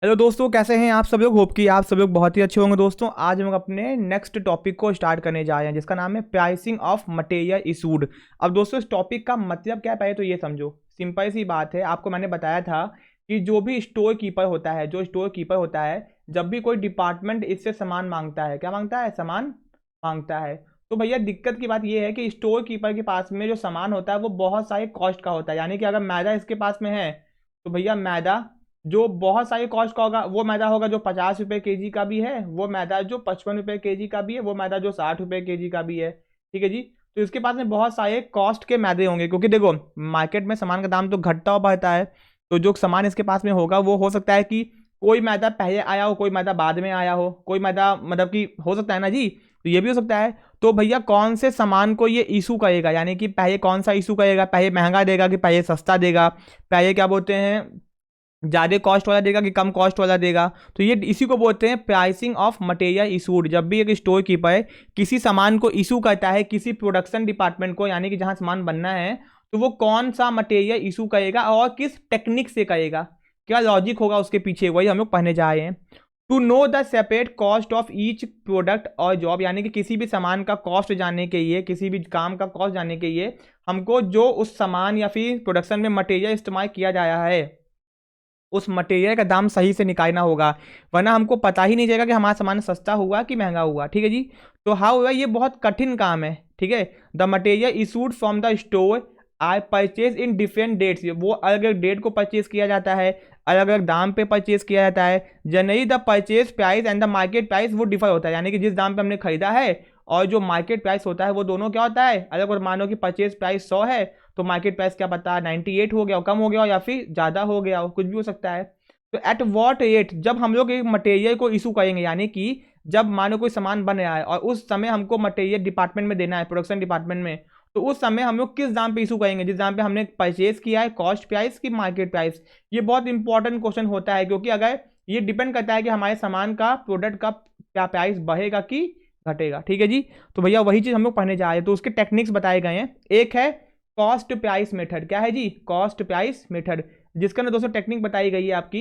Hello दोस्तों, कैसे हैं आप सब लोग। होप कि आप सब लोग बहुत ही अच्छे होंगे। दोस्तों आज हम लोग अपने नेक्स्ट टॉपिक को स्टार्ट करने जा रहे हैं जिसका नाम है प्राइसिंग ऑफ मटेरियल इशूड। अब दोस्तों इस टॉपिक का मतलब क्या है पहले तो ये समझो। सिंपल सी बात है, आपको मैंने बताया था कि जो भी स्टोर कीपर होता है जब भी कोई डिपार्टमेंट इससे सामान मांगता है, क्या मांगता है, सामान मांगता है, तो भैया दिक्कत की बात ये है कि स्टोर कीपर के पास में जो सामान होता है वो बहुत सारे कॉस्ट का होता है। यानी कि अगर मैदा इसके पास में है तो भैया मैदा जो बहुत सारे कॉस्ट का होगा, वो मैदा होगा जो 50 रुपये kg का भी है, वो मैदा जो 55 रुपये kg का भी है, वो मैदा जो 60 रुपये kg का भी है। ठीक है जी। तो इसके पास में बहुत सारे कॉस्ट के मैदे होंगे, क्योंकि देखो मार्केट में सामान का दाम तो घटता और बढ़ता है। तो जो सामान इसके पास में होगा वो हो सकता है कि कोई मैदा पहले आया हो, कोई मैदा बाद में आया हो, कोई मैदा मतलब कि हो सकता है ना जी, तो ये भी हो सकता है। तो भैया कौन से सामान को ये इशू करेगा, यानी कि पहले कौन सा इशू करेगा, पहले महंगा देगा कि पहले सस्ता देगा, पहले क्या बोलते हैं ज़्यादा कॉस्ट वाला देगा कि कम कॉस्ट वाला देगा। तो ये इसी को बोलते हैं प्राइसिंग ऑफ मटेरियल इशूड। जब भी एक स्टोर कीपर किसी सामान को इशू करता है किसी प्रोडक्शन डिपार्टमेंट को, यानी कि जहां सामान बनना है, तो वो कौन सा मटेरियल इशू करेगा और किस टेक्निक से करेगा, क्या लॉजिक होगा उसके पीछे, वही हम लोग पढ़ने जा रहे हैं। To know the separate cost of each product और जॉब, यानी कि किसी भी सामान का कॉस्ट जानने के लिए, किसी भी काम का कॉस्ट जानने के लिए हमको जो उस सामान या फिर प्रोडक्शन में मटेरियल इस्तेमाल किया जा रहा है उस मटेरियल का दाम सही से निकालना होगा, वरना हमको पता ही नहीं चलेगा कि हमारा सामान सस्ता हुआ कि महंगा हुआ। ठीक है जी। तो हाँ हुआ, ये बहुत कठिन काम है। ठीक है। The material issued from the store are purchase in different dates, वो अलग अलग डेट को परचेज किया जाता है, अलग अलग दाम पे परचेज किया जाता है। Generally the purchase price and the market price वो डिफर होता है, यानी कि जिस दाम पे हमने खरीदा है और जो मार्केट प्राइस होता है वो दोनों क्या होता है अलग। और मानो कि परचेज प्राइस 100 है तो मार्केट प्राइस क्या पता 98 हो गया हो, कम हो गया हो, या फिर ज़्यादा हो गया हो, कुछ भी हो सकता है। तो एट वॉट रेट, जब हम लोग एक मटेरियल को इशू करेंगे, यानी कि जब मानो कोई सामान बन रहा है और उस समय हमको मटेरियल डिपार्टमेंट में देना है, प्रोडक्शन डिपार्टमेंट में, तो उस समय हम लोग किस दाम पे इशू करेंगे, जिस दाम पे हमने परचेज किया है, कॉस्ट प्राइस की मार्केट प्राइस। ये बहुत इंपॉर्टेंट क्वेश्चन होता है, क्योंकि अगर ये डिपेंड करता है कि हमारे सामान का, प्रोडक्ट का क्या प्राइस बढ़ेगा कि घटेगा। ठीक है जी। तो भैया वही चीज हम लोग पढ़ने जा रहे हैं। तो उसके टेक्निक्स बताए गए हैं। एक है कॉस्ट प्राइस मेथड। क्या है जी, कॉस्ट प्राइस मेथड, जिसके अंदर दोस्तों टेक्निक बताई गई है आपकी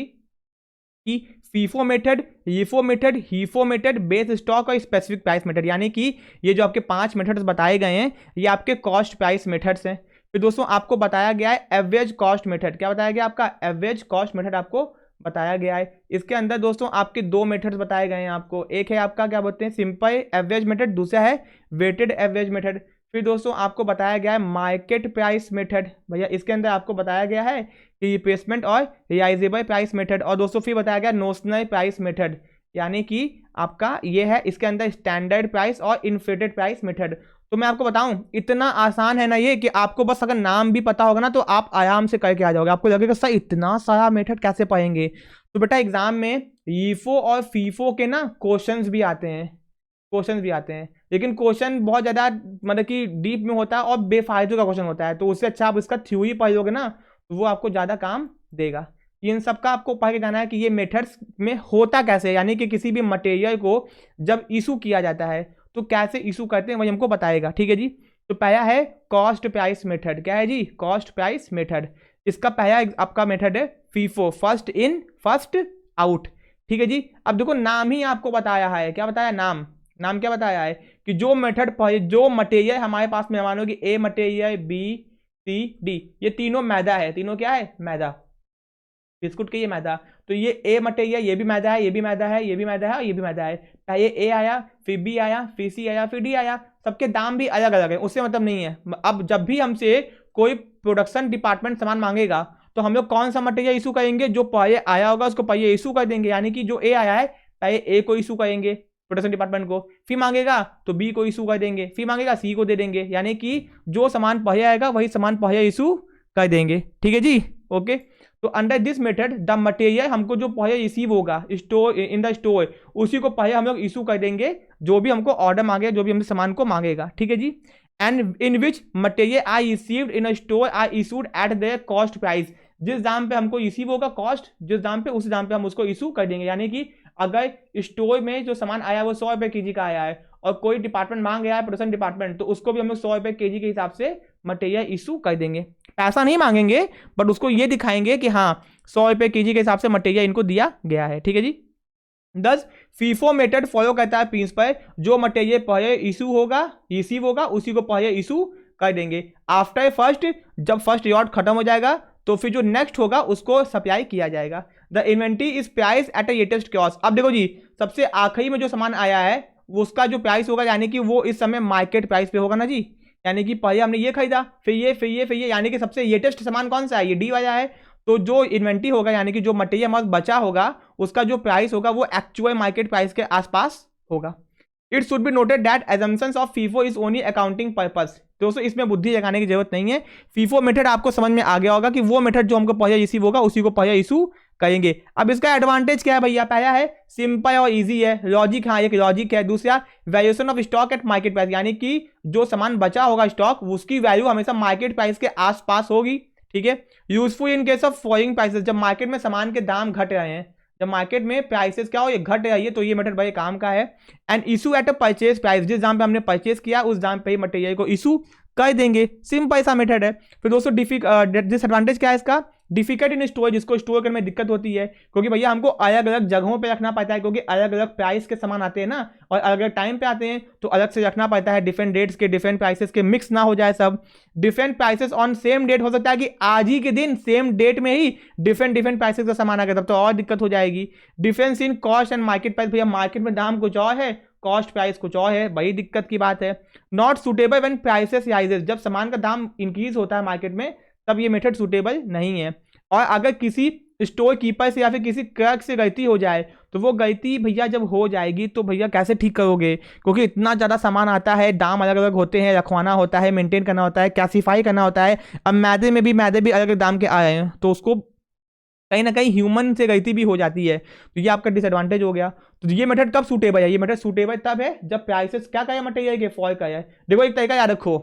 कि FIFO method, LIFO method, HIFO method, base stock और स्पेसिफिक प्राइस मेथड। यानी कि ये जो आपके 5 मेथड्स बताए गए हैं ये आपके कॉस्ट प्राइस मेथड्स हैं। फिर दोस्तों आपको बताया गया है एवरेज कॉस्ट मेथड। क्या बताया गया आपका, एवरेज कॉस्ट मेथड आपको बताया गया है। इसके अंदर दोस्तों आपके 2 मेथड्स बताए गए हैं आपको। एक है आपका क्या बोलते हैं सिंपल एवरेज मेथड, दूसरा है वेटेड एवरेज मेथड। फिर दोस्तों आपको बताया गया है मार्केट प्राइस मेथड। भैया इसके अंदर आपको बताया गया है कि रिप्लेसमेंट और रियाइजेबल प्राइस मेथड। और दोस्तों फिर बताया गया नोशनल प्राइस मेथड, यानी कि आपका ये है इसके अंदर स्टैंडर्ड प्राइस और इन्फ्लेटेड प्राइस मेथड। तो मैं आपको बताऊं इतना आसान है ना ये, कि आपको बस अगर नाम भी पता होगा ना तो आप आराम से करके आ जाओगे। आपको लगेगा सर इतना सारा मेथड कैसे पाएंगे। तो बेटा एग्जाम में ईफो और फीफो के ना क्वेश्चंस भी आते हैं, लेकिन क्वेश्चन बहुत ज़्यादा मतलब कि डीप में होता है और बेफायदे का क्वेश्चन होता है। तो उससे अच्छा आप इसका थ्योरी पढ़ लोगे ना तो वो आपको ज़्यादा काम देगा। इन सब का आपको पढ़ के जाना है कि ये मेथड्स में होता कैसे है, यानी कि किसी भी मटेरियल को जब इशू किया जाता है तो कैसे इशू करते हैं वही हमको बताएगा। ठीक है जी। तो पहला है कॉस्ट प्राइस मेथड। क्या है जी, कॉस्ट प्राइस मेथड। इसका पहला आपका मेथड है FIFO, first in first out. ठीक है जी। अब देखो नाम ही आपको बताया है, क्या बताया, नाम नाम क्या बताया है कि जो मेथड जो मटेरियल हमारे पास में मानो कि A material, B, C, D, ये तीनों मैदा है, तीनों क्या है, मैदा, बिस्कुट के ये मैदा। तो ये ए मटेरियल, ये भी मैदा है, ये भी मैदा है, ये भी मैदा है और ये भी मैदा है। पहले ए आया, फिर बी आया, फिर सी आया, फिर डी आया। सबके दाम भी अलग अलग है, उससे मतलब नहीं है। अब जब भी हमसे कोई प्रोडक्शन डिपार्टमेंट सामान मांगेगा तो हम लोग कौन सा मटेरियल इशू करेंगे, जो पहले आया होगा उसको पहले इशू कर देंगे। यानी कि जो ए आया है पहले ए को इशू करेंगे प्रोडक्शन डिपार्टमेंट को, फिर मांगेगा तो बी को इशू कर देंगे, फिर मांगेगा सी को दे देंगे। यानी कि जो सामान पहले आएगा वही सामान पहले इशू कर देंगे। ठीक है जी। ओके। तो under this method the material, हमको जो पहले रिसीव होगा स्टोर इन द स्टोर उसी को पहले हम लोग इशू कर देंगे, जो भी हमको ऑर्डर मांगेगा, जो भी हमसे सामान को मांगेगा। ठीक है जी। And in which material are received in a store are issued at the cost price, जिस दाम पे हमको रिसीव होगा कॉस्ट, जिस दाम पे उस दाम पे हम उसको इशू कर देंगे। यानी कि अगर स्टोर में जो सामान आया वो 100 रुपये kg का आया है और कोई डिपार्टमेंट मांग गया है प्रोडक्शन डिपार्टमेंट, तो उसको भी हम लोग 100 रुपये kg के हिसाब से मटेरियल इशू कर देंगे। पैसा नहीं मांगेंगे, बट उसको ये दिखाएंगे कि हाँ 100 रुपये केजी के हिसाब से मटेरियल इनको दिया गया है, ठीक है जी। 10 फीफो मेथड फॉलो करता है प्रिंसिपल, जो मटेरियल पहले इशू होगा, रिसीव होगा, उसी को पहले इशू कर देंगे। आफ्टर फर्स्ट, जब फर्स्ट लॉट खत्म हो जाएगा तो फिर जो नेक्स्ट होगा उसको सप्लाई किया जाएगा। The inventory is price at a latest cost. अब देखो जी, सबसे आखिरी में जो सामान आया है उसका जो प्राइस होगा, यानी कि वो इस समय मार्केट प्राइस पे होगा ना जी, यानी कि पहले हमने ये खरीदा, फिर ये, फिर ये, फिर ये, यानी कि सबसे लेटेस्ट सामान कौन सा है, ये डी वाला है। तो जो इन्वेंट्री होगा, यानी कि जो मटेरियल हमारा बचा होगा, उसका जो प्राइस होगा वो एक्चुअल मार्केट प्राइस के आसपास होगा। It should be noted that assumptions of FIFO is only accounting purpose. दोस्तों इसमें बुद्धि लगाने की जरूरत नहीं है। फीफो मेथड आपको समझ में आ गया होगा कि वो मेथड जो हमको पहले रिसीव होगा उसी को पहले इशू करेंगे। अब इसका एडवांटेज क्या है भैया, पहला है सिंपल और इजी है, लॉजिक, हाँ एक लॉजिक है। दूसरा valuation of stock at market price, यानी कि जो सामान बचा होगा स्टॉक, उसकी वैल्यू हमेशा मार्केट प्राइस के आसपास होगी, ठीक है। Useful in case of falling prices, जब मार्केट में सामान के दाम घट रहे हैं, जब मार्केट में प्राइसेस क्या हो, ये घट रही है, तो ये मेथड भाई काम का है। And issue at a purchase price, जिस दाम पे हमने परचेज किया उस दाम पे ही मटेरियल को इशू कर देंगे। सिंपल सा मेथड है। फिर दोस्तों डिसएडवांटेज क्या है इसका, डिफिकल्ट इन स्टोरेज, जिसको स्टोर करने में दिक्कत होती है, क्योंकि भैया हमको अलग अलग जगहों पे रखना पड़ता है, क्योंकि अलग अलग प्राइस के सामान आते हैं ना, और अलग अलग टाइम पे आते हैं, तो अलग से रखना पड़ता है। डिफरेंट डेट्स के, डिफरेंट प्राइसेस के मिक्स ना हो जाए सब। Different prices on same date, हो सकता है कि आज ही के दिन सेम डेट में ही डिफरेंट डिफरेंट प्राइसेस का सामान आ गया, तब तो और दिक्कत हो जाएगी। Difference in cost and market price, भैया मार्केट में दाम कुछ और है, कॉस्ट प्राइस कुछ और है, बड़ी दिक्कत की बात है। Not suitable when prices rises, जब सामान का दाम इंक्रीज होता है मार्केट में, तब ये मेथड सुटेबल नहीं है। और अगर किसी स्टोर कीपर से या फिर किसी क्लर्क से गलती हो जाए, तो वो गलती भैया जब हो जाएगी तो भैया कैसे ठीक करोगे, क्योंकि इतना ज़्यादा सामान आता है, दाम अलग अलग होते हैं, रखवाना होता है, मेंटेन करना होता है, क्लासीफाई करना होता है। अब मैदे भी अलग अलग दाम के आ रहे हैं, तो उसको कहीं ना कहीं ह्यूमन से गलती भी हो जाती है, तो ये आपका डिसएडवांटेज हो गया। तो ये मेथड कब सूटेबल है, ये मेथड सूटेबल तब है जब प्राइसेस क्या कहे मटेरियल के, फॉल का है। देखो एक तरीका याद रखो,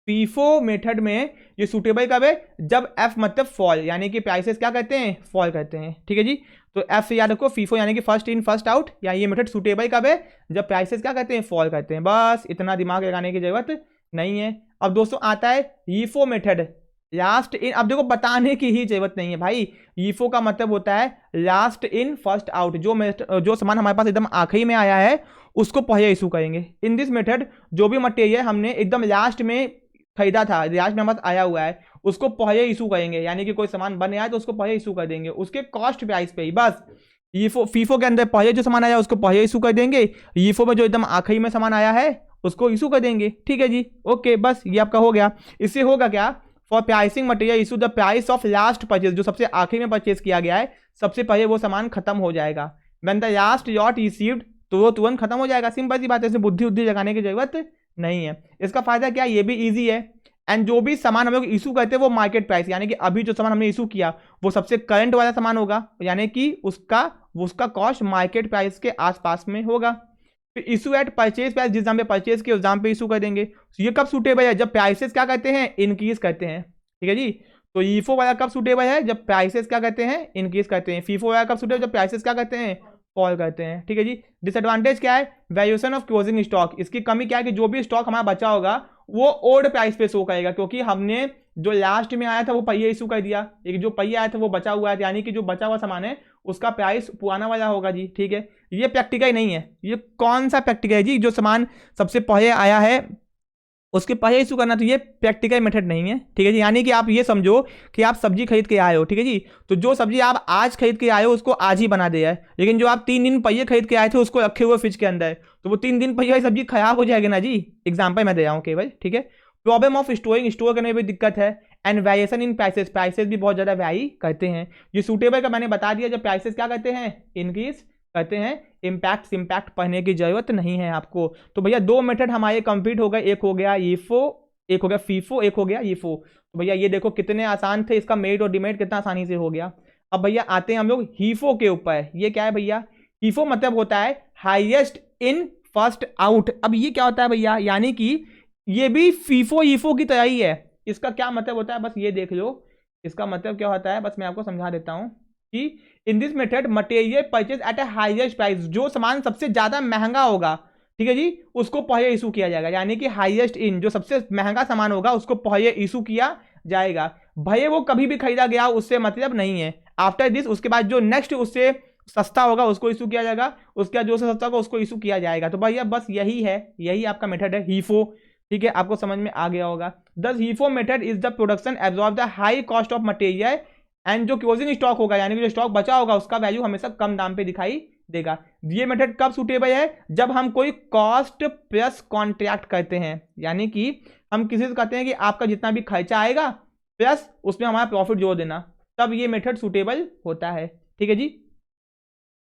फीफो मेथड में ये सूटेबल कब है, जब एफ मतलब फॉल, यानी कि प्राइसेस क्या करते हैं, फॉल करते हैं, ठीक है जी। तो एफ से याद रखो, फीफो यानी कि फर्स्ट इन फर्स्ट आउट, या ये मेथड सूटेबल कब है, जब प्राइसेस क्या करते हैं, फॉल करते हैं। बस इतना दिमाग लगाने की जरूरत नहीं है। अब दोस्तों आता है ईफो मेथड, लास्ट इन। अब देखो बताने की ही जरूरत नहीं है भाई, ईफो का मतलब होता है लास्ट इन फर्स्ट आउट, जो सामान हमारे पास एकदम आखिरी में आया है उसको पहले इशू करेंगे। इन दिस मेथड जो भी मटेरियल हमने एकदम लास्ट में खरीदा था, लास्ट में हमारे पास आया हुआ है, उसको पहले इशू करेंगे, यानी कि कोई सामान बन आया तो उसको पहले इशू कर देंगे उसके कॉस्ट प्राइस पे ही। बस फीफो के अंदर पहले जो सामान आया उसको पहले इशू कर देंगे, ईफो में जो एकदम आखिरी में सामान आया है उसको इशू कर देंगे, ठीक है जी। ओके, बस ये आपका हो गया। इससे होगा क्या, for pricing material issue the price of last purchase, जो सबसे आखिरी में परचेज किया गया है सबसे पहले वो सामान खत्म हो जाएगा। When the last lot received, तो वो तुरंत खत्म हो जाएगा। सिंपल सी बात है, इसमें बुद्धि लगाने की जरूरत नहीं है। इसका फायदा क्या, ये भी ईजी है। एंड जो भी सामान हम लोग इशू करते हैं वो मार्केट प्राइस, यानी कि अभी जो सामान हमने इशू किया वो सबसे करंट वाला सामान होगा, यानी कि उसका कॉस्ट मार्केट प्राइस के आसपास में होगा। फिर इशू एट परचेज प्राइस, जिस दाम पे परचेज किया उस दाम पे इशू कर देंगे। तो ये कब सूटेबल है, जब प्राइसेस क्या करते हैं, इंक्रीज करते हैं, ठीक है जी। तो ईफो वाला कब सूटेबल है, जब प्राइसेस क्या करते हैं, इंक्रीज करते हैं। फीफो वाला कब सूटेबल, जब प्राइसेस क्या करते हैं, फॉल करते हैं, ठीक है जी। डिसएडवांटेज क्या है, वैल्यूएशन ऑफ क्लोजिंग स्टॉक, इसकी कमी क्या है कि जो भी स्टॉक हमारा बचा होगा वो ओल्ड प्राइस पे शो करेगा, क्योंकि हमने जो लास्ट में आया था वो पहिया इशू कर दिया, एक जो पहिया आया था वो बचा हुआ है, यानी कि जो बचा हुआ सामान है उसका प्राइस पुराना वाला होगा जी, ठीक है। ये प्रैक्टिकल नहीं है। ये कौन सा प्रैक्टिकल है जी, जो सामान सबसे पहले आया है उसके पहले इशू करना, तो ये प्रैक्टिकल मेथड नहीं है, ठीक है जी। यानी कि आप ये समझो कि आप सब्जी खरीद के आए हो, ठीक है जी, तो जो सब्जी आप आज खरीद के आए हो उसको आज ही बना दिया है, लेकिन जो आप 3 दिन पहले खरीद के आए थे उसको रखे हुए फ्रिज के अंदर, तो वो 3 दिन पहले सब्जी खराब हो जाएगी ना जी। एग्जाम्पल मैं दे रहा हूँ केवल, ठीक है। प्रॉब्लम ऑफ स्टोरिंग, स्टोर करने में भी दिक्कत है। And variation in prices, prices भी बहुत ज़्यादा वैरी करते हैं। ये सूटेबल का मैंने बता दिया, जब प्राइसेस क्या करते हैं, इंक्रीज करते हैं। इम्पैक्ट पढ़ने की जरूरत नहीं है आपको। तो भैया 2 मेथड हमारे कंप्लीट हो गए, एक हो गया ईफो, एक हो गया फीफो, एक हो गया ईफो। तो भैया ये देखो कितने आसान थे, इसका मेड और डिमेड कितना आसानी से हो गया। अब भैया आते हैं हम लोग हीफो के ऊपर। ये क्या है भैया, हीफो मतलब होता है हाईएस्ट इन फर्स्ट आउट। अब ये क्या होता है भैया, यानी कि ये भी फीफो ईफो की तरह ही है। इसका क्या मतलब होता है, बस ये देख लो। इसका मतलब क्या होता है, बस मैं आपको समझा देता हूं कि in this method material purchase at a highest price, जो सामान सबसे ज्यादा महंगा होगा, ठीक है जी, उसको पहले इशू किया जाएगा। यानी कि हाईएस्ट इन, जो सबसे महंगा सामान होगा उसको पहले इशू किया जाएगा। भले वो कभी भी खरीदा गया उससे मतलब नहीं है। आफ्टर दिस, उसके बाद जो नेक्स्ट उससे सस्ता होगा उसको इशू किया जाएगा, उसके बाद जो से सस्ता होगा उसको इशू किया जाएगा। तो भैया बस यही है, यही आपका मेथड है हीफो। ठीक है, आपको समझ में आ गया होगा। दस HIFO method is the production absorb the high cost of material and जो क्लोजिंग स्टॉक होगा यानी कि जो स्टॉक बचा होगा उसका वैल्यू हमेशा कम दाम पे दिखाई देगा। ये मेथड कब सूटेबल है? जब हम कोई कॉस्ट प्लस कॉन्ट्रैक्ट करते हैं, यानी कि हम किसी से कहते हैं कि आपका जितना भी खर्चा आएगा प्लस उसमें हमारा प्रॉफिट जोड़ देना, तब ये मेथड सूटेबल होता है। ठीक है जी।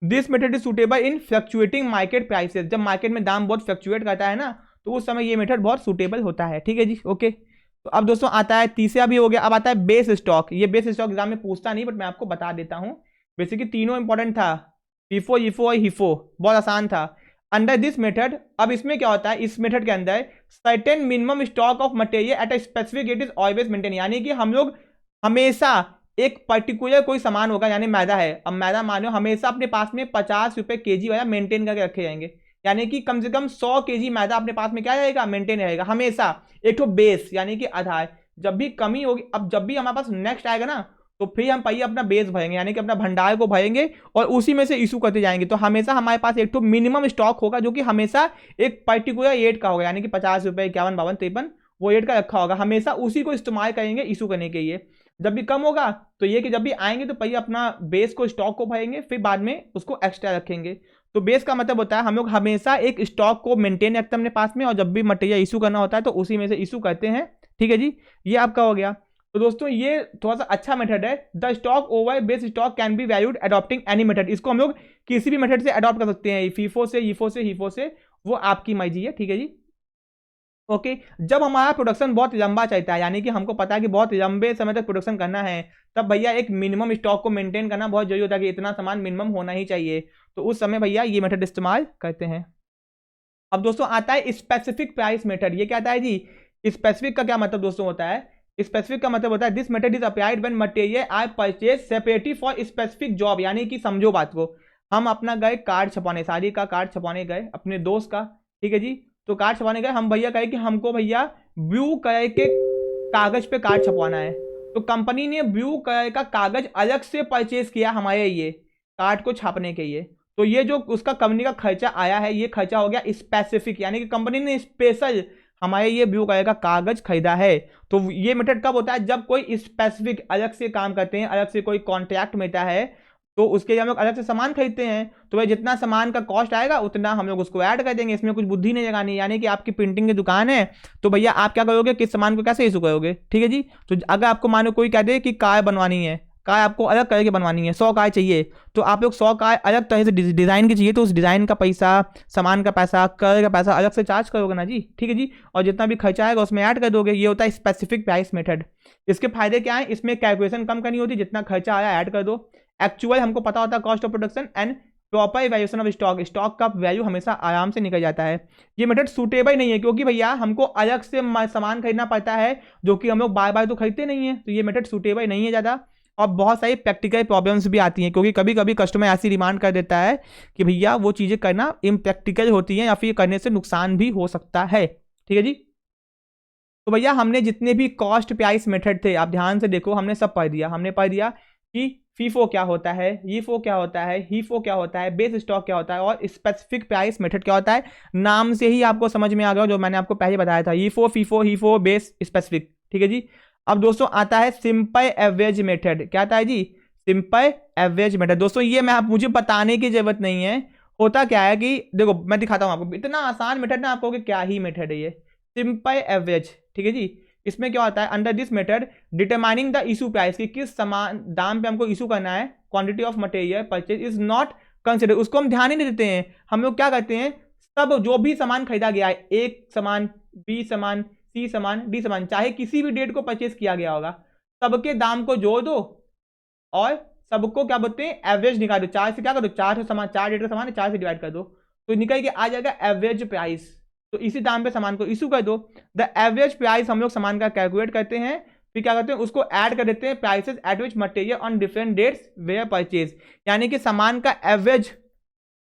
This method is suitable in fluctuating market prices, जब मार्केट में दाम बहुत फ्लक्चुएट करता है ना तो उस समय ये मेथड बहुत सूटेबल होता है। ठीक है जी, ओके। तो अब दोस्तों आता है तीसरा भी हो गया, अब आता है बेस स्टॉक। ये बेस स्टॉक एग्जाम में पूछता नहीं बट मैं आपको बता देता हूं। बेसिकली तीनों इंपॉर्टेंट था, फीफो, ईफो और हीफो, बहुत आसान था। अंडर दिस मेथड, अब इसमें क्या होता है, इस मेथड के अंदर certain minimum stock of material at a specific rate is always maintain, यानी कि हम लोग हमेशा एक पर्टिकुलर कोई सामान होगा, यानी मैदा है, अब मैदा मानो हमेशा अपने पास में 50 रुपए केजी वाला मेंटेन करके रखे जाएंगे, यानी कि कम से कम 100 केजी मैदा अपने पास में क्या रहेगा, मेंटेन रहेगा हमेशा। एक तो बेस यानी कि आधार, जब भी कमी होगी, अब जब भी हमारे पास नेक्स्ट आएगा ना तो फिर हम पहिए अपना बेस भरेंगे, यानी कि अपना भंडार को भरेंगे और उसी में से इशू करते जाएंगे। तो हमेशा हमारे पास एक तो मिनिमम स्टॉक होगा जो कि हमेशा एक पर्टिकुलर रेट का होगा, यानी कि 50 रुपए, 51, 52, 53 वो रेट का रखा होगा, हमेशा उसी को इस्तेमाल करेंगे इशू करने के लिए। जब भी कम होगा तो ये कि जब भी आएंगे तो पहले अपना बेस को स्टॉक को भरेंगे फिर बाद में उसको एक्स्ट्रा रखेंगे। तो बेस का मतलब होता है हम लोग हमेशा एक स्टॉक को मेंटेन रखते हैं अपने पास में और जब भी मटेरियल इशू करना होता है तो उसी में से इशू करते हैं। ठीक है जी, ये आपका हो गया। तो दोस्तों ये थोड़ा सा अच्छा मेथड है। The stock over base stock can be valued adopting any method, इसको हम लोग किसी भी मेथड से अडॉप्ट कर सकते हैं, फीफो से, ईफो से, हीफो से, वो आपकी मर्जी है। ठीक है जी, ओके। जब हमारा प्रोडक्शन बहुत लंबा चलता है, यानी कि हमको पता है कि बहुत लंबे समय तक प्रोडक्शन करना है, तब भैया एक मिनिमम स्टॉक को मेंटेन करना बहुत जरूरी होता है कि इतना सामान मिनिमम होना ही चाहिए। तो उस समय भैया ये मेथड इस्तेमाल करते हैं। अब दोस्तों आता है स्पेसिफिक प्राइस मेथड। ये क्या आता है जी? स्पेसिफिक का क्या मतलब दोस्तों होता है? स्पेसिफिक का मतलब होता है this method is applied when material are purchase separately for specific job, यानी कि समझो बात को, हम अपना गए कार्ड छपाने, शादी का कार्ड छपाने गए अपने दोस्त का, ठीक है जी। तो कार्ड छपाने गए, हम भैया कहे कि हमको भैया ब्लू कलर के कागज पे कार्ड छपवाना है, तो कंपनी ने ब्लू कलर का कागज अलग से परचेज किया हमारे ये कार्ड को छापने के लिए। तो ये जो उसका कंपनी का खर्चा आया है ये खर्चा हो गया स्पेसिफिक, यानी कि कंपनी ने स्पेशल हमारे ये ब्लू कलर का कागज खरीदा है। तो ये मेथड कब होता है? जब कोई स्पेसिफिक अलग से काम करते हैं, अलग से कोई कॉन्ट्रैक्ट मिलता है तो उसके लिए हम लोग अलग से सामान खरीदते हैं, तो भाई जितना सामान का कॉस्ट आएगा उतना हम लोग उसको ऐड कर देंगे, इसमें कुछ बुद्धि नहीं लगानी। यानी कि आपकी प्रिंटिंग की दुकान है तो भैया आप क्या करोगे, किस सामान को कैसे इशू करोगे? ठीक है जी। तो अगर आपको मानो कोई कह दे कि कार बनवानी है, कार आपको अलग करके बनवानी है, 100 कार चाहिए, तो आप लोग 100 कार अलग तरह से डिजाइन की चाहिए, तो उस डिजाइन का पैसा, सामान का पैसा, कलर का पैसा अलग से चार्ज करोगे ना जी। ठीक है जी, और जितना भी खर्चा आएगा उसमें ऐड कर दोगे। ये होता है स्पेसिफिक प्राइस मेथड। इसके फायदे क्या है? इसमें कैलकुलेशन कम करनी होती है, जितना खर्चा आया ऐड कर दो, एक्चुअल हमको पता होता है cost of production and proper evaluation of stock, stock का वैल्यू हमेशा आराम से निकल जाता है। ये मेथड सूटेबल नहीं है क्योंकि भैया हमको अलग से सामान खरीदना पड़ता है जो कि हम लोग बार बार तो खरीदते नहीं है, तो ये मेथड सूटेबल नहीं है ज़्यादा। और बहुत सारी प्रैक्टिकल प्रॉब्लम्स भी आती हैं क्योंकि कभी कभी कस्टमर ऐसी डिमांड कर देता है कि भैया वो चीज़ें करना इम्प्रैक्टिकल होती हैं या फिर करने से नुकसान भी हो सकता है। ठीक है जी। तो भैया हमने जितने भी कॉस्ट प्राइस मेथड थे आप ध्यान से देखो, हमने सब पढ़ दिया। हमने पढ़ दिया कि फीफो क्या होता है, ईफो क्या होता है, हीफो क्या होता है, बेस स्टॉक क्या होता है और स्पेसिफिक प्राइस मेथड क्या होता है। नाम से ही आपको समझ में आ गया जो मैंने आपको पहले बताया था, ईफो, फीफो, हीफो, बेस, स्पेसिफिक। ठीक है जी। अब दोस्तों आता है सिंपल एवरेज मेथड। क्या आता है जी? Simple average method. दोस्तों ये मैं मुझे बताने की जरूरत नहीं है, होता क्या है कि देखो मैं दिखाता हूं आपको, इतना आसान मेथड ना, आपको कि क्या ही मेथड है ये सिंपल एवरेज। ठीक है जी। इसमें क्या होता है? Under this method determining the issue price, की किस समान दाम पे हमको इशू करना है, quantity of material purchase is not consider, उसको हम ध्यान ही नहीं देते हैं। हम लोग क्या करते हैं, सब जो भी सामान खरीदा गया है, एक सामान, बी सामान, सी सामान, डी सामान, चाहे किसी भी डेट को परचेज किया गया होगा, सबके दाम को जोड़ दो और सबको क्या बोलते हैं, एवरेज निकाल दो। 4 से क्या कर दो, 4 से सामान, 4 डेट का सामान है, 4 से डिवाइड कर दो तो निकल के आ जाएगा एवरेज प्राइस। तो इसी दाम पे सामान को इशू कर दो। द एवरेज प्राइस हम लोग सामान का कैलकुलेट करते हैं, फिर क्या करते हैं उसको ऐड कर देते हैं prices at which material on different dates where purchase, यानी कि सामान का एवरेज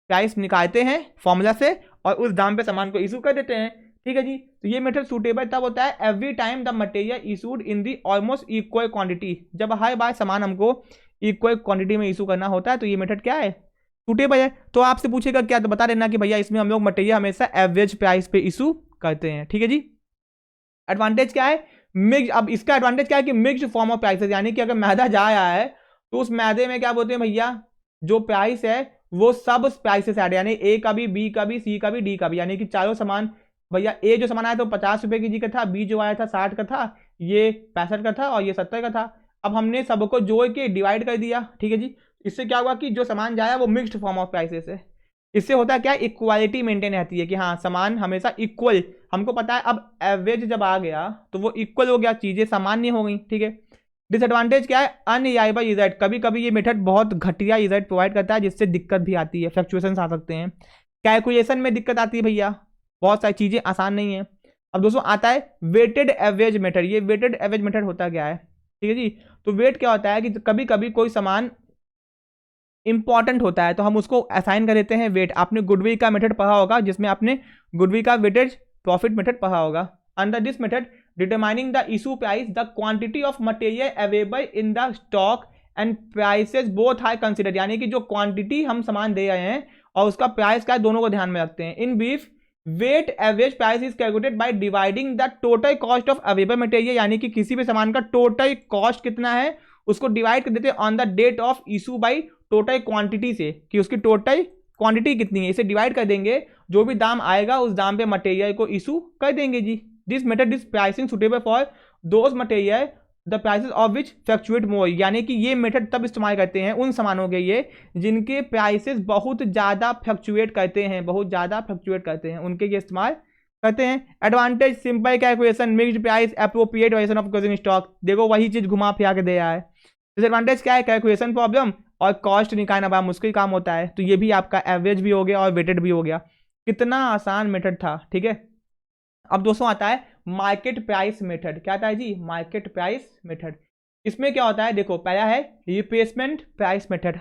प्राइस निकालते हैं फॉर्मूला से और उस दाम पे सामान को इशू कर देते हैं। ठीक है जी। तो ये मेथड सूटेबल तब होता है every time the material issued in the almost equal quantity, जब हर बार सामान हमको इक्वल क्वांटिटी में इशू करना होता है तो ये मेथड क्या है, सूटेबल है। तो आपसे पूछेगा क्या, तो बता देना कि भैया इसमें हम लोग मटेरियल हमेशा एवरेज प्राइस पे इशू करते हैं। ठीक है जी। एडवांटेज क्या है, मिक्स। अब इसका एडवांटेज क्या है कि मिक्स्ड फॉर्म ऑफ प्राइसेस, यानी कि अगर मैदा जा रहा है तो उस मैदे में क्या बोलते हैं भैया, जो प्राइस है वो सब प्राइसेस ऐड, यानी ए का भी, बी का भी, सी का भी, डी का भी, यानी कि चारों सामान। भैया ए जो सामान आया तो 50 रुपए के जी का था, बी जो आया था 60 का था, ये 65 का था और ये 70 का था। अब हमने सबको जोड़ के डिवाइड कर दिया। ठीक है जी। इससे क्या हुआ कि जो सामान जाया वो मिक्स्ड फॉर्म ऑफ प्राइसेस है। इससे होता है क्या, इक्वालिटी मेंटेन रहती है कि हाँ सामान हमेशा इक्वल, हमको पता है। अब एवरेज जब आ गया तो वो इक्वल हो गया, चीजें समान नहीं हो गई। ठीक है। डिसएडवांटेज क्या है, अनरिलायबल रिजल्ट, कभी कभी ये मेथड बहुत घटिया रिजल्ट प्रोवाइड करता है जिससे दिक्कत भी आती है, फ्लक्चुएशन आ सकते हैं, कैलकुलेशन में दिक्कत आती है भैया, बहुत सारी चीजें आसान नहीं है। अब दोस्तों आता है वेटेड एवरेज मेथड। ये वेटेड एवरेज मेथड होता क्या है, ठीक है जी। तो वेट क्या होता है कि कभी कभी कोई सामान इंपॉर्टेंट होता है तो हम उसको असाइन कर देते हैं वेट। आपने गुडविल का मेथड पढ़ा होगा, जिसमें आपने गुडविल का वेटेज प्रॉफिट मेथड पढ़ा होगा। Under this method determining the issue price, the quantity of material available in the stock and prices both are considered, यानी कि जो क्वांटिटी हम सामान दे रहे हैं और उसका प्राइस क्या है, दोनों को ध्यान में रखते हैं। In brief, weight average price is calculated by dividing the total cost of available material, यानी कि किसी भी सामान का टोटल कॉस्ट कितना है उसको डिवाइड कर देते हैं on the date of issue by total quantity से, कि उसकी टोटल क्वांटिटी कितनी है, इसे डिवाइड कर देंगे, जो भी दाम आएगा उस दाम पे मटेरियल को इशू कर देंगे जी। This method is pricing suitable for those material the prices of which fluctuate more, यानी कि ये मेथड तब इस्तेमाल करते हैं उन सामानों के लिए जिनके प्राइसेस बहुत ज़्यादा फ्लक्चुएट करते हैं, बहुत ज़्यादा फ्लक्चुएट करते हैं, उनके लिए इस्तेमाल करते हैं। Advantage simple calculation, mixed price, appropriate variation of closing stock, देखो वही चीज़ घुमा फिरा के दे रहा है। डिसएडवांटेज क्या है, कैलकुलेशन प्रॉब्लम और कॉस्ट निकालना बड़ा मुश्किल काम होता है। तो ये भी आपका एवरेज भी हो गया और वेटेड भी हो गया। कितना आसान मेथड था। ठीक है। अब दोस्तों आता है मार्केट प्राइस मेथड। क्या आता है जी, मार्केट प्राइस मेथड। इसमें क्या होता है, देखो पहला है replacement price method.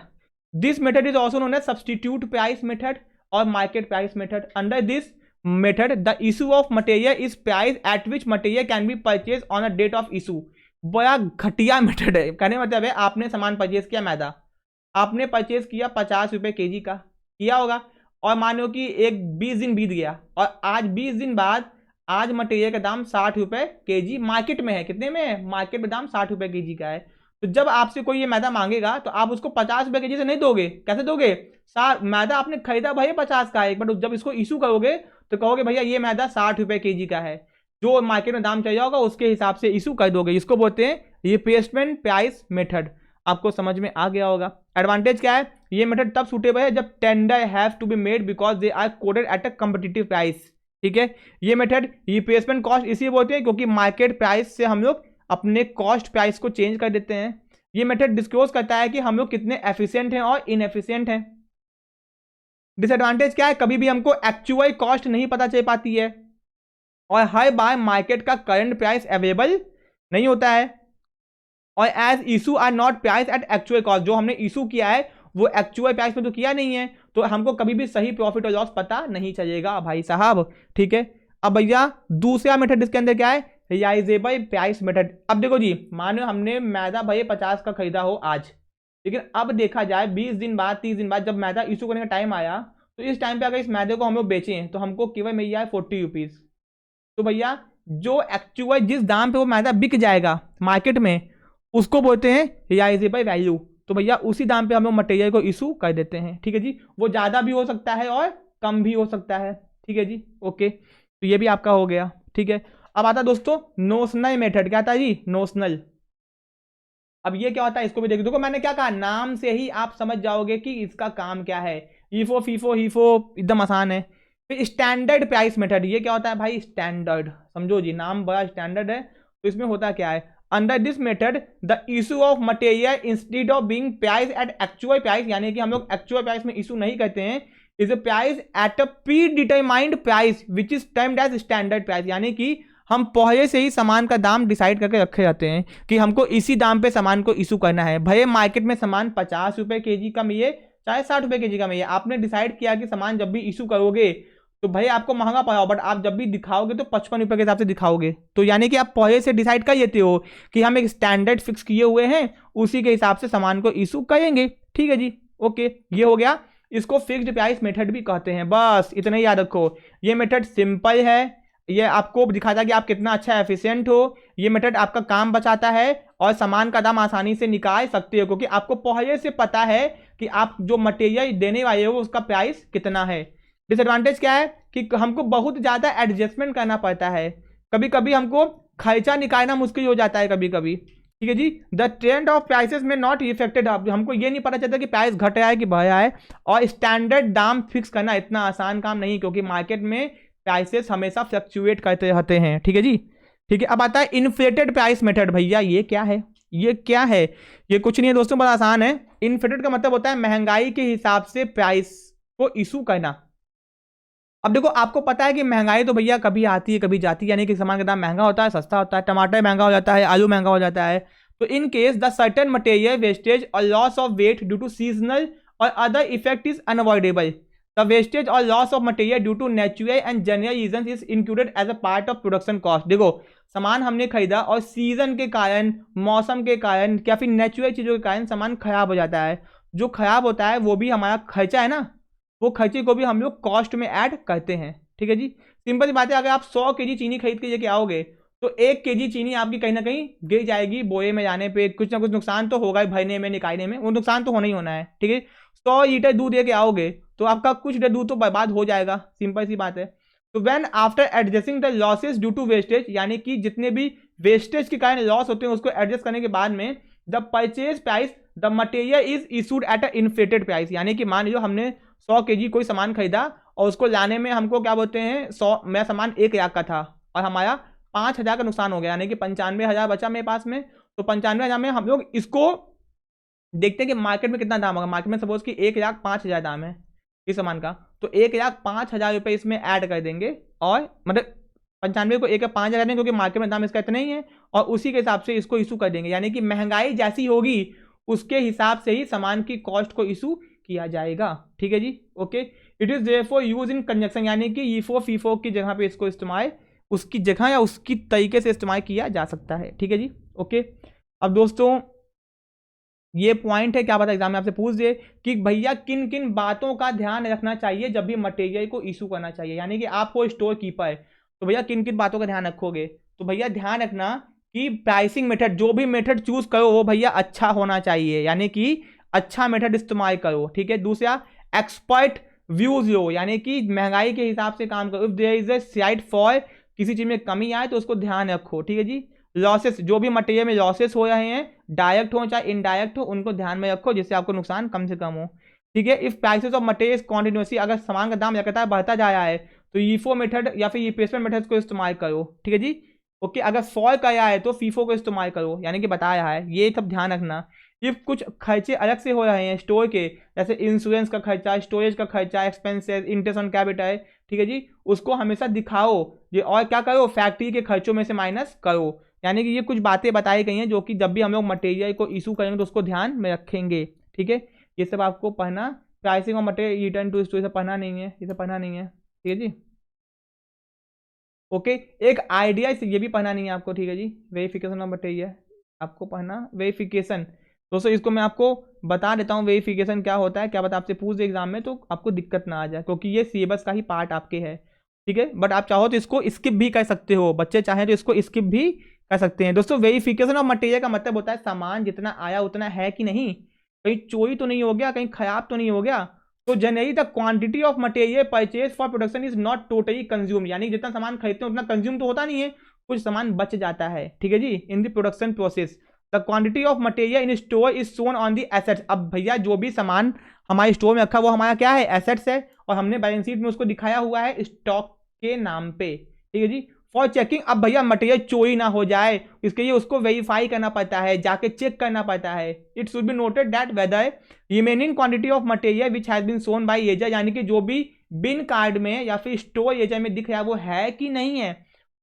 This method is also known as substitute price method और market price method. Under this method the issue of material is price at which material can be purchase on a date of issue. बड़ा घटिया method है। कहने मतलब है, आपने सामान purchase किया, मैदा आपने परचेज किया 50 रुपये के जी का किया होगा, और मानो कि एक 20 दिन बीत गया और आज 20 दिन बाद आज मटेरियल का दाम 60 रुपये के जी मार्केट में है। कितने में है, मार्केट में दाम 60 रुपये के जी का है। तो जब आपसे कोई ये मैदा मांगेगा तो आप उसको 50 रुपये के जी से नहीं दोगे। कैसे दोगे, मैदा आपने खरीदा भाई 50 का है, बट जब इसको इशू करोगे तो कहोगे भैया ये मैदा 60 रुपये के जी का है, जो मार्केट में दाम चल जाएगा उसके हिसाब से इशू कर दोगे। इसको बोलते हैं रिप्लेसमेंट प्राइस मेथड। आपको समझ में आ गया होगा। एडवांटेज क्या है, ये मेथड तब सूटेबल है जब tender have to be made because they are quoted at a competitive price. ठीक है। ये मेथड रिप्लेसमेंट कॉस्ट इसलिए बोलते हैं क्योंकि मार्केट प्राइस से हम लोग अपने कॉस्ट प्राइस को चेंज कर देते हैं। ये मेथड डिस्क्लोज करता है कि हम लोग कितने एफिशिएंट हैं और इनएफिशिएंट हैं। डिसएडवांटेज क्या है, कभी भी हमको एक्चुअल कॉस्ट नहीं पता चल पाती है और हर बार मार्केट का करंट प्राइस अवेलेबल नहीं होता है, और as issue are not price at actual cost, जो हमने इशू किया है वो एक्चुअल प्राइस में तो किया नहीं है, तो हमको कभी भी सही प्रॉफिट और लॉस पता नहीं चलेगा भाई साहब। ठीक है। अब भैया दूसरा मेथड इसके अंदर क्या है, रियलाइजेबल प्राइस मेथड। अब देखो जी, मानो हमने मैदा भाई 50 का खरीदा हो आज, लेकिन अब देखा जाए 20 दिन बाद 30 दिन बाद जब मैदा इशू करने का टाइम आया तो इस टाइम पे अगर इस मैदे को हम लोग बेचें तो हमको केवल मिल जाए 40 रुपीज़। तो भैया जो एक्चुअल जिस दाम पे वो मैदा बिक जाएगा मार्केट में उसको बोलते हैं रियलाइजेबल वैल्यू। तो भैया उसी दाम पे हम लोग मटेरियल को इशू कर देते हैं। ठीक है जी। वो ज़्यादा भी हो सकता है और कम भी हो सकता है। ठीक है जी। ओके, तो ये भी आपका हो गया। ठीक है। अब आता दोस्तों नोशनल मेथड। क्या आता है जी, नोशनल। अब ये क्या होता है इसको भी देखो, मैंने क्या कहा, नाम से ही आप समझ जाओगे कि इसका काम क्या है। ईफो फीफो हीफो एकदम आसान है। फिर स्टैंडर्ड प्राइस मेथड। ये क्या होता है भाई, स्टैंडर्ड। समझो जी, नाम बड़ा स्टैंडर्ड है। तो इसमें होता क्या है, under this method the issue of material instead of being price at actual price, यानी कि हम लोग एक्चुअल प्राइस में इशू नहीं करते हैं, is a price at a predetermined price which is termed as standard price, यानी कि हम पहले से ही सामान का दाम डिसाइड करके रखे जाते हैं कि हमको इसी दाम पे सामान को इशू करना है। भले मार्केट में सामान 50 रुपये के जी का मिले चाहे 60 रुपये के जी का मिले, आपने डिसाइड किया कि सामान जब भी इशू करोगे तो भाई आपको महंगा पड़ा, बट आप जब भी दिखाओगे तो 55 रुपये के हिसाब से दिखाओगे। तो यानी कि आप पहले से डिसाइड कर लेते हो कि हम एक स्टैंडर्ड फिक्स किए हुए हैं, उसी के हिसाब से सामान को इशू करेंगे। ठीक है जी, ओके, ये हो गया। इसको फिक्स्ड प्राइस मेथड भी कहते हैं, बस इतना ही याद रखो। ये मेथड सिंपल है, ये आपको दिखाता है कि आप कितना अच्छा एफिशिएंट हो। ये मेथड आपका काम बचाता है और सामान का दाम आसानी से निकाल सकते हो, क्योंकि आपको पहले से पता है कि आप जो मटेरियल देने वाले हो उसका प्राइस कितना है। डिसएडवांटेज क्या है कि हमको बहुत ज्यादा एडजस्टमेंट करना पड़ता है, कभी कभी हमको खर्चा निकालना मुश्किल हो जाता है कभी कभी। ठीक है जी, द ट्रेंड ऑफ प्राइसेस में नॉट इफेक्टेड, हमको ये नहीं पता चलता कि प्राइस घट रहा है कि बढ़ रहा है। और स्टैंडर्ड दाम फिक्स करना इतना आसान काम नहीं, क्योंकि मार्केट में प्राइसेस हमेशा फ्लक्चुएट करते रहते हैं। ठीक है जी, ठीक है। अब आता है इन्फ्लेटेड प्राइस मेथड। भैया ये क्या है, ये क्या है? ये कुछ नहीं है दोस्तों, बड़ा आसान है। इन्फ्लेटेड का मतलब होता है महंगाई के हिसाब से प्राइस को इशू करना। अब देखो, आपको पता है कि महंगाई तो भैया कभी आती है कभी जाती है, यानी कि सामान का दाम महंगा होता है, सस्ता होता है, टमाटर महंगा हो जाता है, आलू महंगा हो जाता है। तो in case the certain material wastage और loss of weight due to seasonal और other effect is unavoidable. The wastage और loss of material due to natural and general reason is included as a part of production cost. देखो, सामान हमने खरीदा और season के कारण, मौसम के कारण या फिर नेचुरल चीजों के कारण सामान खराब हो जाता है। जो खराब होता है वो भी हमारा खर्चा है ना, वो खर्चे को भी हम लोग कॉस्ट में ऐड करते हैं। ठीक है जी, सिंपल सी बात है। अगर आप 100 केजी चीनी खरीद के लेके आओगे तो 1 केजी चीनी आपकी कहीं ना कहीं गिर जाएगी बोए में जाने पे, कुछ ना कुछ नुकसान तो होगा ही, भरने में निकालने में, वो नुकसान तो होना ही होना है। ठीक है, 100 लीटर दूध लेके आओगे तो आपका कुछ लीटर दूध तो बर्बाद हो जाएगा, सिंपल सी बात है। तो when after adjusting the losses due to wastage, यानी कि जितने भी वेस्टेज के कारण लॉस होते हैं उसको एडजस्ट करने के बाद में the purchase price the material is issued at a inflated price. यानी कि मान लीजिए हमने 100 केजी कोई सामान खरीदा और उसको लाने में हमको क्या बोलते हैं, 100 में सामान 1 लाख का था और हमारा 5,000 का नुकसान हो गया, यानी कि 95,000 बचा मेरे पास में। तो 95,000 में हम लोग इसको देखते हैं कि मार्केट में कितना दाम होगा। मार्केट में सपोज कि 1,05,000 दाम है इस सामान का, तो 1,05,000 रुपये इसमें ऐड कर देंगे, और मतलब 95 को 1,05,000 देंगे, क्योंकि मार्केट में दाम इसका इतना ही है, और उसी के हिसाब से इसको इशू कर देंगे। यानी कि महंगाई जैसी होगी उसके हिसाब से ही सामान की कॉस्ट को इशू किया जाएगा। ठीक है जी, okay. It is therefore use in conjunction, यानी कि ईफो फीफो की जगह पे इसको इस्तेमाल, उसकी जगह या उसकी तरीके से इस्तेमाल किया जा सकता है। ठीक है जी, ओके। अब दोस्तों ये पॉइंट है, क्या पता एग्जाम में आपसे पूछ दे कि भैया किन किन बातों का ध्यान रखना चाहिए जब भी मटेरियल को इशू करना चाहिए। यानी कि आपको स्टोर कीपर है तो भैया किन किन बातों का ध्यान रखोगे। तो भैया ध्यान रखना कि प्राइसिंग मेथड, जो भी मेथड चूज करो वो भैया अच्छा होना चाहिए, यानी कि अच्छा मेथड इस्तेमाल करो। ठीक है, दूसरा एक्सपर्ट व्यूज लो, यानी कि महंगाई के हिसाब से काम करो। If there is a slight fall, किसी चीज में कमी आए तो उसको ध्यान रखो। ठीक है जी, लॉसेस, जो भी मटेरियल में लॉसेस हो रहे हैं, डायरेक्ट हो चाहे इनडायरेक्ट हो, उनको ध्यान में रखो जिससे आपको नुकसान कम से कम हो। ठीक है, if prices of material continuously, अगर सामान का दाम लगातार बढ़ता जा रहा है तो ईफो मेथड या फिर रिप्लेसमेंट मेथड को इस्तेमाल करो। ठीक है जी, ओके। अगर फॉल कर रहा है तो फीफो को इस्तेमाल करो, यानी कि बता रहा है, ये सब ध्यान रखना। इफ कुछ खर्चे अलग से हो रहे हैं स्टोर के, जैसे इंश्योरेंस का खर्चा, स्टोरेज का खर्चा, एक्सपेंसेस, इंटरेस्ट ऑन कैपिटल, ठीक है जी, उसको हमेशा दिखाओ ये, और क्या करो, फैक्ट्री के खर्चों में से माइनस करो। यानी कि ये कुछ बातें बताई गई हैं जो कि जब भी हम लोग मटेरियल को इशू करेंगे तो उसको ध्यान में रखेंगे। ठीक है, ये सब आपको पढ़ना, pricing of material return to store, पढ़ना नहीं है, इसे पढ़ना नहीं है। ठीक है जी, ओके। एक आइडिया ये भी पढ़ना नहीं है आपको। ठीक है जी, वेरिफिकेशन ऑफ मटेरियल आपको पढ़ना, वेरिफिकेशन। दोस्तों इसको मैं आपको बता देता हूँ वेरिफिकेशन क्या होता है, क्या पता आपसे पूछ दे एग्जाम में तो आपको दिक्कत ना आ जाए, क्योंकि ये सिलेबस का ही पार्ट आपके है। ठीक है, बट आप चाहो तो इसको स्किप भी कर सकते हो, बच्चे चाहें तो इसको स्किप भी कर सकते हैं। दोस्तों वेरिफिकेशन ऑफ मटेरियल का मतलब होता है सामान जितना आया उतना है कि नहीं, कहीं चोरी तो नहीं हो गया, कहीं खराब तो नहीं हो गया। तो generally the quantity of material purchase for production is not totally consume, यानी जितना सामान खरीदते हैं उतना कंज्यूम तो होता नहीं है, कुछ सामान बच जाता है। ठीक है जी, in the production process the quantity of material in store is shown on the assets. अब भैया जो भी सामान हमारे स्टोर में रखा वो हमारा क्या है, एसेट्स है, और हमने बैलेंस शीट में उसको दिखाया हुआ है स्टॉक के नाम पे। ठीक है जी, फॉर चेकिंग, अब भैया मटेरियल चोरी ना हो जाए इसके लिए उसको वेरीफाई करना पड़ता है, जाके चेक करना पड़ता है। It should be noted that whether remaining quantity of material which has been shown by एजर, यानी कि जो भी बिन कार्ड में या फिर स्टोर एजर में दिख रहा है वो है कि नहीं है,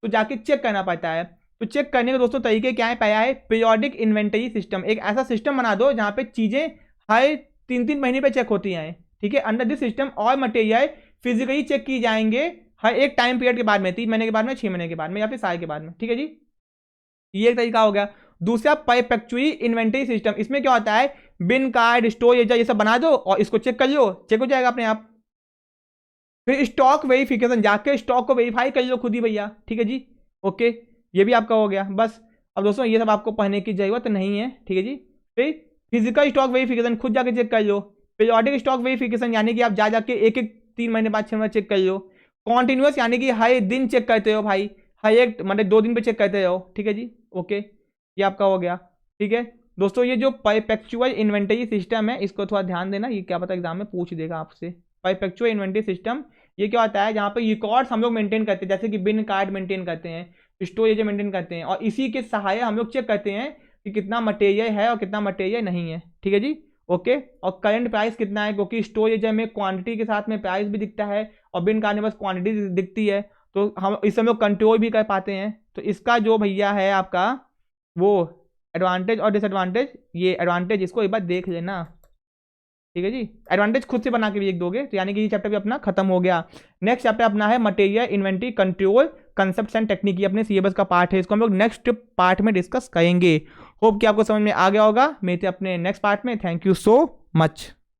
तो जाके चेक करना पड़ता है। तो चेक करने के दोस्तों तरीके क्या है, पहला है पीरियोडिक इन्वेंटरी सिस्टम। एक ऐसा सिस्टम बना दो जहां पे चीजें हर 3-3 महीने पे चेक होती हैं। ठीक है, under this system all material physically check किए जाएंगे हर एक टाइम पीरियड के बाद में, 3 महीने के बाद में, 6 महीने के बाद में, या फिर साल के बाद में। ठीक है जी, ये एक तरीका हो गया। दूसरा परपेचुअली इन्वेंटरी सिस्टम, इसमें क्या होता है, बिन कार्ड स्टोर ये सब बना दो और इसको चेक कर लो, चेक हो जाएगा अपने आप। फिर स्टॉक वेरिफिकेशन, जाके स्टॉक को वेरीफाई कर लो खुद ही भैया। ठीक है जी, ओके, ये भी आपका हो गया बस। अब दोस्तों ये सब आपको पढ़ने की जरूरत नहीं है। ठीक है जी, फिर फिजिकल स्टॉक वेरिफिकेशन खुद जाके चेक कर लो। पीरियोडिक स्टॉक वेरिफिकेशन यानी कि आप जा जाके एक एक 3 महीने बाद 6 महीने चेक कर लो। कॉन्टिन्यूस यानी कि हर दिन चेक करते हो भाई, हर एक मतलब 2 दिन पे चेक करते रहो। ठीक है जी, ओके, ये आपका हो गया। ठीक है दोस्तों, ये जो परपेचुअल इन्वेंटरी सिस्टम है इसको थोड़ा ध्यान देना, ये क्या पता एग्जाम में पूछ देगा आपसे। परपेचुअल इन्वेंटरी सिस्टम ये क्या होता है, जहाँ पे रिकॉर्ड्स हम लोग मेंटेन करते हैं, जैसे कि बिन कार्ड मेंटेन करते हैं, स्टोरेज मेंटेन करते हैं, और इसी के सहायक हम लोग चेक करते हैं कि कितना मटेरियल है और कितना मटेरियल नहीं है। ठीक है जी, ओके, और करंट प्राइस कितना है, क्योंकि स्टोरेज में क्वांटिटी के साथ में प्राइस भी दिखता है और बिन कार्ड में बस क्वांटिटी दिखती है, तो हम इस समय कंट्रोल भी कर पाते हैं। तो इसका जो भैया है आपका वो एडवांटेज और डिसएडवांटेज, ये एडवांटेज इसको एक बार देख लेना। ठीक है जी, एडवांटेज खुद से बना के भी लिख दोगे, तो यानी कि ये चैप्टर भी अपना खत्म हो गया। नेक्स्ट चैप्टर अपना है material inventory control concepts and technique, ये अपने सिलेबस का पार्ट है, इसको हम लोग नेक्स्ट पार्ट में डिस्कस करेंगे। होप कि आपको समझ में आ गया होगा। मिलते हैं अपने नेक्स्ट पार्ट में। Thank you so much.